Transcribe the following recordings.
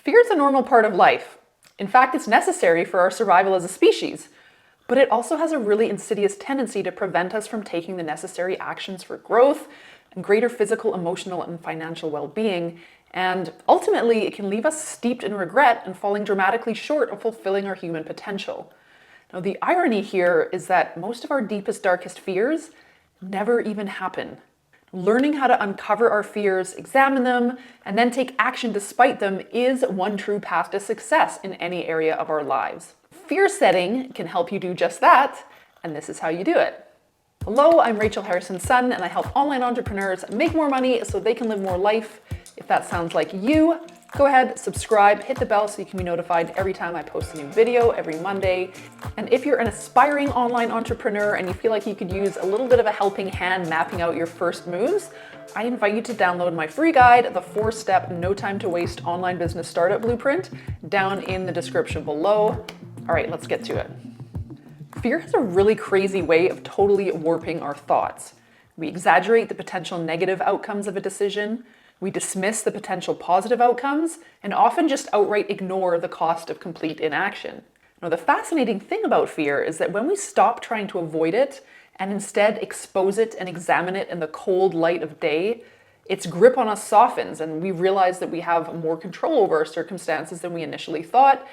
Fear is a normal part of life. In fact, it's necessary for our survival as a species. But it also has a really insidious tendency to prevent us from taking the necessary actions for growth and greater physical, emotional, and financial well-being. And ultimately, it can leave us steeped in regret and falling dramatically short of fulfilling our human potential. Now, the irony here is that most of our deepest, darkest fears never even happen. Learning how to uncover our fears, examine them, and then take action despite them is one true path to success in any area of our lives. Fear setting can help you do just that, and this is how you do it. Hello, I'm Rachel Harrison's son, and I help online entrepreneurs make more money so they can live more life. If that sounds like you, go ahead, subscribe, hit the bell so you can be notified every time I post a new video every Monday. And if you're an aspiring online entrepreneur and you feel like you could use a little bit of a helping hand mapping out your first moves, I invite you to download my free guide, the 4-step, no time to waste online business startup blueprint, down in the description below. All right, let's get to it. Fear has a really crazy way of totally warping our thoughts. We exaggerate the potential negative outcomes of a decision. We dismiss the potential positive outcomes and often just outright ignore the cost of complete inaction. Now, the fascinating thing about fear is that when we stop trying to avoid it and instead expose it and examine it in the cold light of day, its grip on us softens and we realize that we have more control over our circumstances than we initially thought.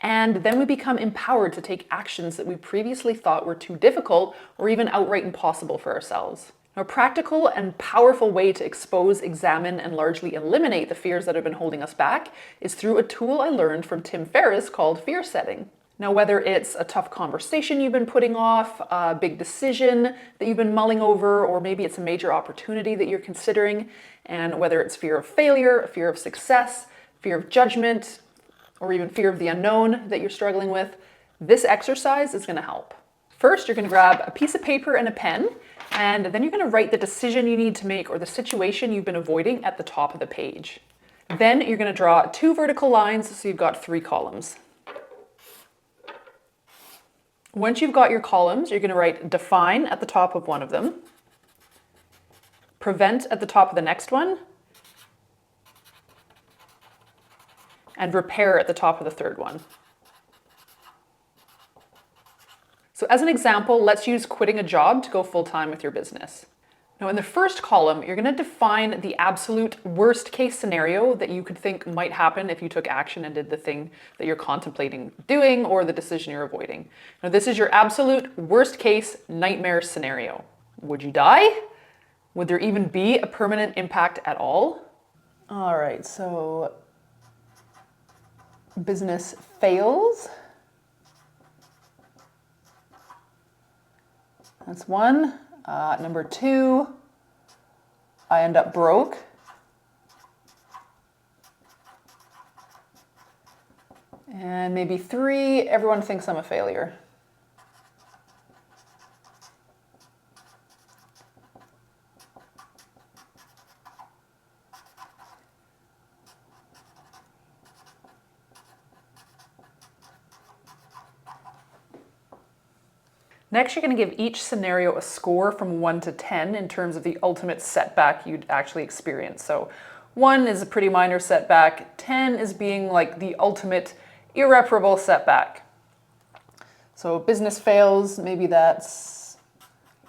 And then we become empowered to take actions that we previously thought were too difficult or even outright impossible for ourselves. Now, a practical and powerful way to expose, examine, and largely eliminate the fears that have been holding us back is through a tool I learned from Tim Ferriss called fear setting. Now, whether it's a tough conversation you've been putting off, a big decision that you've been mulling over, or maybe it's a major opportunity that you're considering, and whether it's fear of failure, fear of success, fear of judgment, or even fear of the unknown that you're struggling with, this exercise is going to help. First, you're going to grab a piece of paper and a pen, and then you're going to write the decision you need to make or the situation you've been avoiding at the top of the page. Then you're going to draw 2 vertical lines, so you've got 3 columns. Once you've got your columns, you're going to write define at the top of one of them, prevent at the top of the next one, and repair at the top of the third one. So as an example, let's use quitting a job to go full-time with your business. Now in the first column, you're going to define the absolute worst case scenario that you could think might happen if you took action and did the thing that you're contemplating doing or the decision you're avoiding. Now this is your absolute worst case nightmare scenario. Would you die? Would there even be a permanent impact at all? All right, so business fails. That's one. Number 2, I end up broke. And maybe 3, everyone thinks I'm a failure. Next, you're going to give each scenario a score from 1 to 10 in terms of the ultimate setback you'd actually experience. So 1 is a pretty minor setback, 10 is being like the ultimate irreparable setback. So business fails, maybe that's,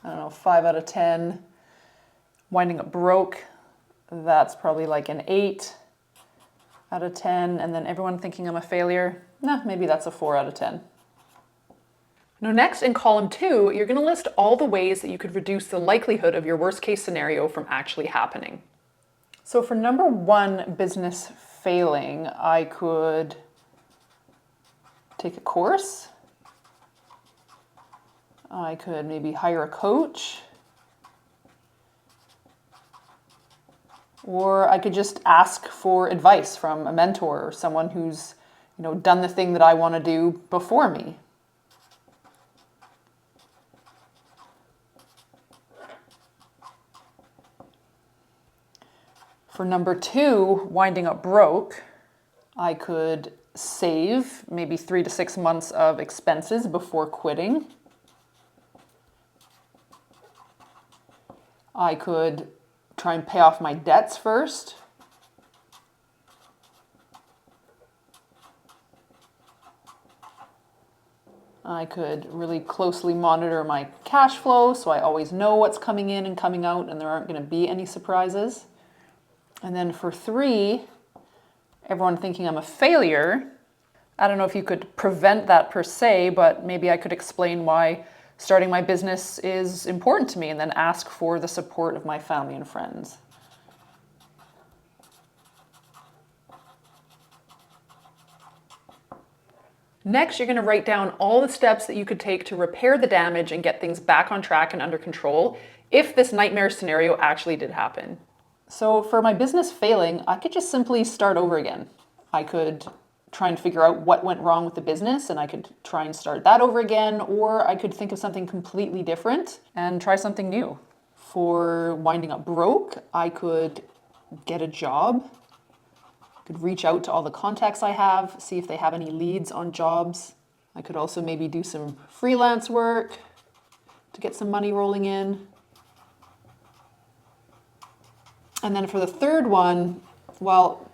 5 out of 10. Winding up broke, that's probably like an 8 out of 10. And then everyone thinking I'm a failure, maybe that's a 4 out of 10. Now next, in column 2, you're going to list all the ways that you could reduce the likelihood of your worst case scenario from actually happening. So for number 1, business failing, I could take a course. I could maybe hire a coach. Or I could just ask for advice from a mentor or someone who's, done the thing that I want to do before me. For number 2, winding up broke, I could save maybe 3 to 6 months of expenses before quitting. I could try and pay off my debts first. I could really closely monitor my cash flow so I always know what's coming in and coming out and there aren't going to be any surprises. And then for 3, everyone thinking I'm a failure. I don't know if you could prevent that per se, but maybe I could explain why starting my business is important to me and then ask for the support of my family and friends. Next, you're going to write down all the steps that you could take to repair the damage and get things back on track and under control if this nightmare scenario actually did happen. So for my business failing, I could just simply start over again. I could try and figure out what went wrong with the business and I could try and start that over again, or I could think of something completely different and try something new. For winding up broke, I could get a job. Could reach out to all the contacts I have, see if they have any leads on jobs. I could also maybe do some freelance work to get some money rolling in. And then for the third one, well,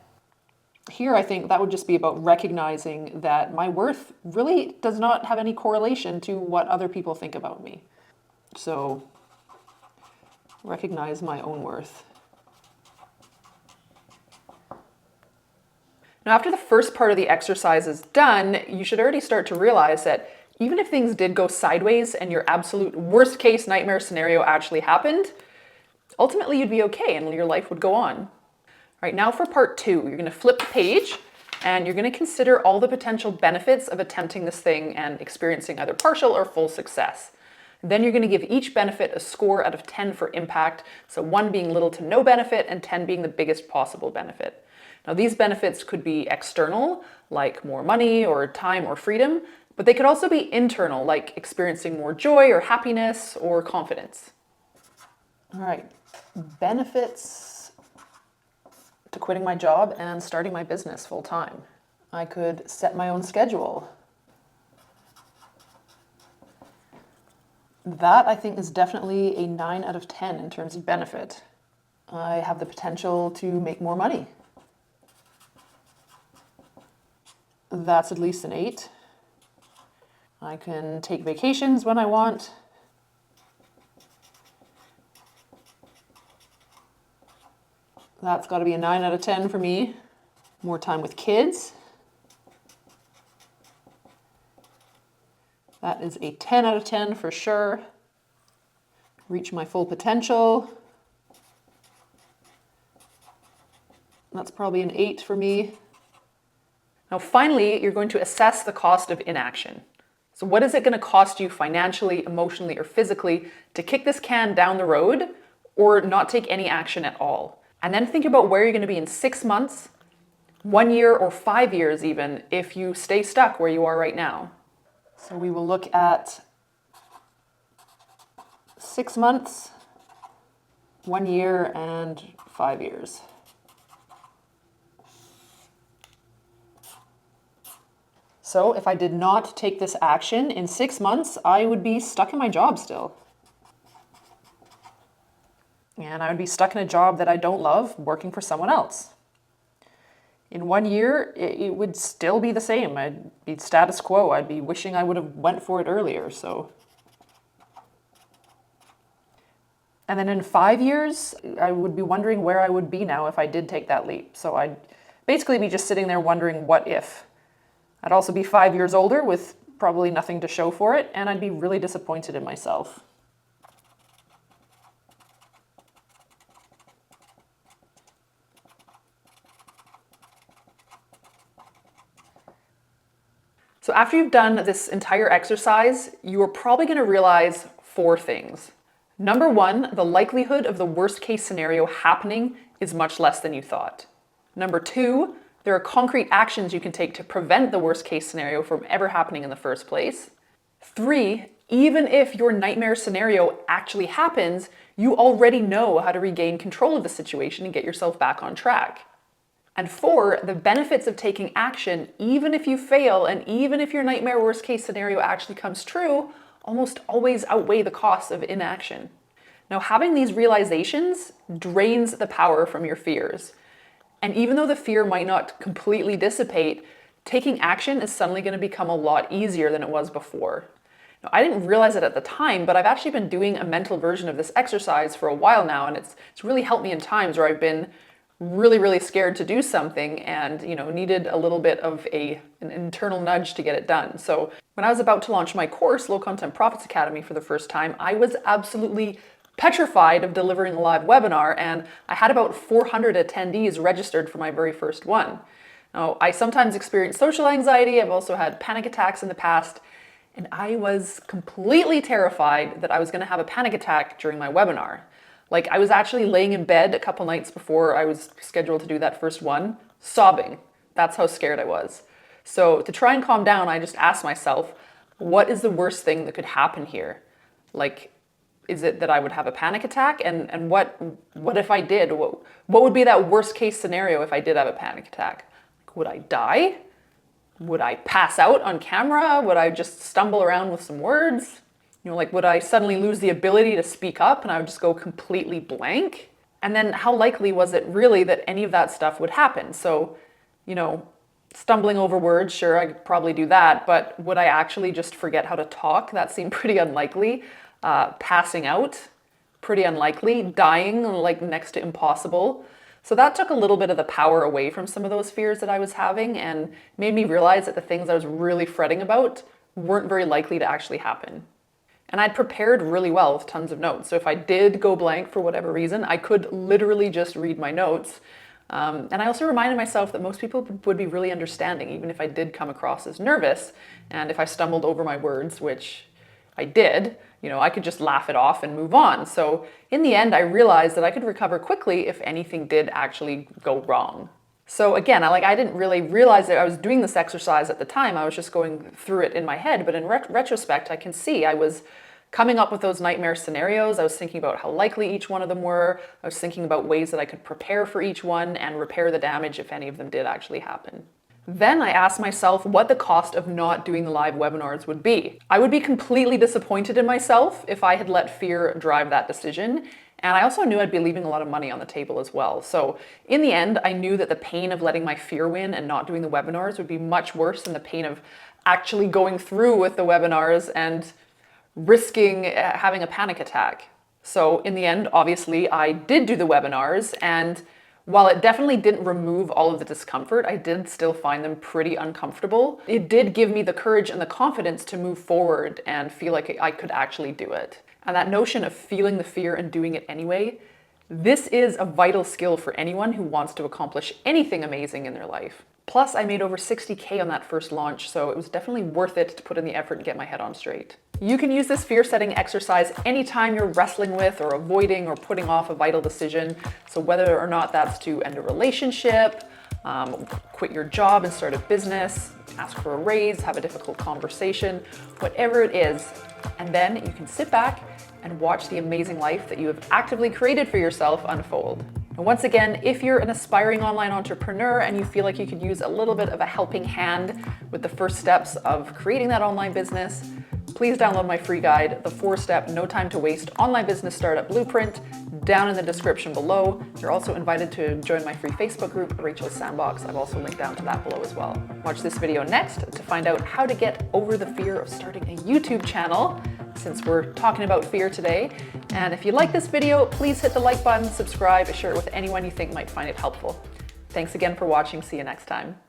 here I think that would just be about recognizing that my worth really does not have any correlation to what other people think about me. So recognize my own worth. Now, after the first part of the exercise is done, you should already start to realize that even if things did go sideways and your absolute worst case nightmare scenario actually happened, ultimately you'd be okay and your life would go on. All right, now for part 2, you're going to flip the page and you're going to consider all the potential benefits of attempting this thing and experiencing either partial or full success. Then you're going to give each benefit a score out of 10 for impact, so 1 being little to no benefit and 10 being the biggest possible benefit. Now, these benefits could be external, like more money or time or freedom, but they could also be internal, like experiencing more joy or happiness or confidence. All right, benefits to quitting my job and starting my business full time. I could set my own schedule. That, I think, is definitely a 9 out of 10 in terms of benefit. I have the potential to make more money. That's at least an 8. I can take vacations when I want. That's got to be a 9 out of 10 for me. More time with kids. That is a 10 out of 10 for sure. Reach my full potential. That's probably an 8 for me. Now, finally, you're going to assess the cost of inaction. So what is it going to cost you financially, emotionally, or physically to kick this can down the road or not take any action at all? And then think about where you're going to be in 6 months, 1 year, or 5 years even if you stay stuck where you are right now. So we will look at 6 months, 1 year, and 5 years. So if I did not take this action in 6 months, I would be stuck in my job still. And I would be stuck in a job that I don't love, working for someone else. In 1 year, it would still be the same. I'd be status quo. I'd be wishing I would have went for it earlier. And then in 5 years, I would be wondering where I would be now if I did take that leap. So I'd basically be just sitting there wondering what if. I'd also be 5 years older with probably nothing to show for it, and I'd be really disappointed in myself. So after you've done this entire exercise, you are probably going to realize 4 things. Number 1, the likelihood of the worst case scenario happening is much less than you thought. Number 2, there are concrete actions you can take to prevent the worst case scenario from ever happening in the first place. 3, even if your nightmare scenario actually happens, you already know how to regain control of the situation and get yourself back on track. And 4, the benefits of taking action, even if you fail and even if your nightmare worst case scenario actually comes true, almost always outweigh the costs of inaction. Now, having these realizations drains the power from your fears. And even though the fear might not completely dissipate, taking action is suddenly going to become a lot easier than it was before. Now, I didn't realize it at the time, but I've actually been doing a mental version of this exercise for a while now, and it's really helped me in times where I've been really scared to do something and needed a little bit of an internal nudge to get it done. So when I was about to launch my course, Low Content Profits Academy, for the first time, I was absolutely petrified of delivering a live webinar, and I had about 400 attendees registered for my very first one. Now, I sometimes experience social anxiety. I've also had panic attacks in the past, and I was completely terrified that I was going to have a panic attack during my webinar. Like, I was actually laying in bed a couple nights before I was scheduled to do that first one, sobbing. That's how scared I was. So to try and calm down, I just asked myself, what is the worst thing that could happen here? Like, is it that I would have a panic attack? And what if I did? What would be that worst case scenario if I did have a panic attack? Like, would I die? Would I pass out on camera? Would I just stumble around with some words? Like, would I suddenly lose the ability to speak up and I would just go completely blank? And then how likely was it really that any of that stuff would happen? So, stumbling over words, sure, I could probably do that, but would I actually just forget how to talk? That seemed pretty unlikely. Passing out, pretty unlikely. Dying, like next to impossible. So that took a little bit of the power away from some of those fears that I was having and made me realize that the things I was really fretting about weren't very likely to actually happen. And I'd prepared really well with tons of notes. So if I did go blank for whatever reason, I could literally just read my notes. And I also reminded myself that most people would be really understanding, even if I did come across as nervous. And if I stumbled over my words, which I did, I could just laugh it off and move on. So in the end, I realized that I could recover quickly if anything did actually go wrong. So again, I didn't really realize that I was doing this exercise at the time. I was just going through it in my head. But in retrospect, I can see I was coming up with those nightmare scenarios. I was thinking about how likely each one of them were. I was thinking about ways that I could prepare for each one and repair the damage if any of them did actually happen. Then I asked myself what the cost of not doing the live webinars would be. I would be completely disappointed in myself if I had let fear drive that decision. And I also knew I'd be leaving a lot of money on the table as well. So in the end, I knew that the pain of letting my fear win and not doing the webinars would be much worse than the pain of actually going through with the webinars and risking having a panic attack. So in the end, obviously, I did do the webinars, and while it definitely didn't remove all of the discomfort, I did still find them pretty uncomfortable. It did give me the courage and the confidence to move forward and feel like I could actually do it. And that notion of feeling the fear and doing it anyway, this is a vital skill for anyone who wants to accomplish anything amazing in their life. Plus, I made over 60K on that first launch, so it was definitely worth it to put in the effort and get my head on straight. You can use this fear setting exercise anytime you're wrestling with or avoiding or putting off a vital decision. So whether or not that's to end a relationship, quit your job and start a business, ask for a raise, have a difficult conversation, whatever it is. And then you can sit back and watch the amazing life that you have actively created for yourself unfold. And once again, if you're an aspiring online entrepreneur and you feel like you could use a little bit of a helping hand with the first steps of creating that online business, please download my free guide, the 4-step, no time to waste online business startup blueprint, down in the description below. You're also invited to join my free Facebook group, Rachel's Sandbox. I've also linked down to that below as well. Watch this video next to find out how to get over the fear of starting a YouTube channel, since we're talking about fear today. And if you like this video, please hit the like button, subscribe, share it with anyone you think might find it helpful. Thanks again for watching. See you next time.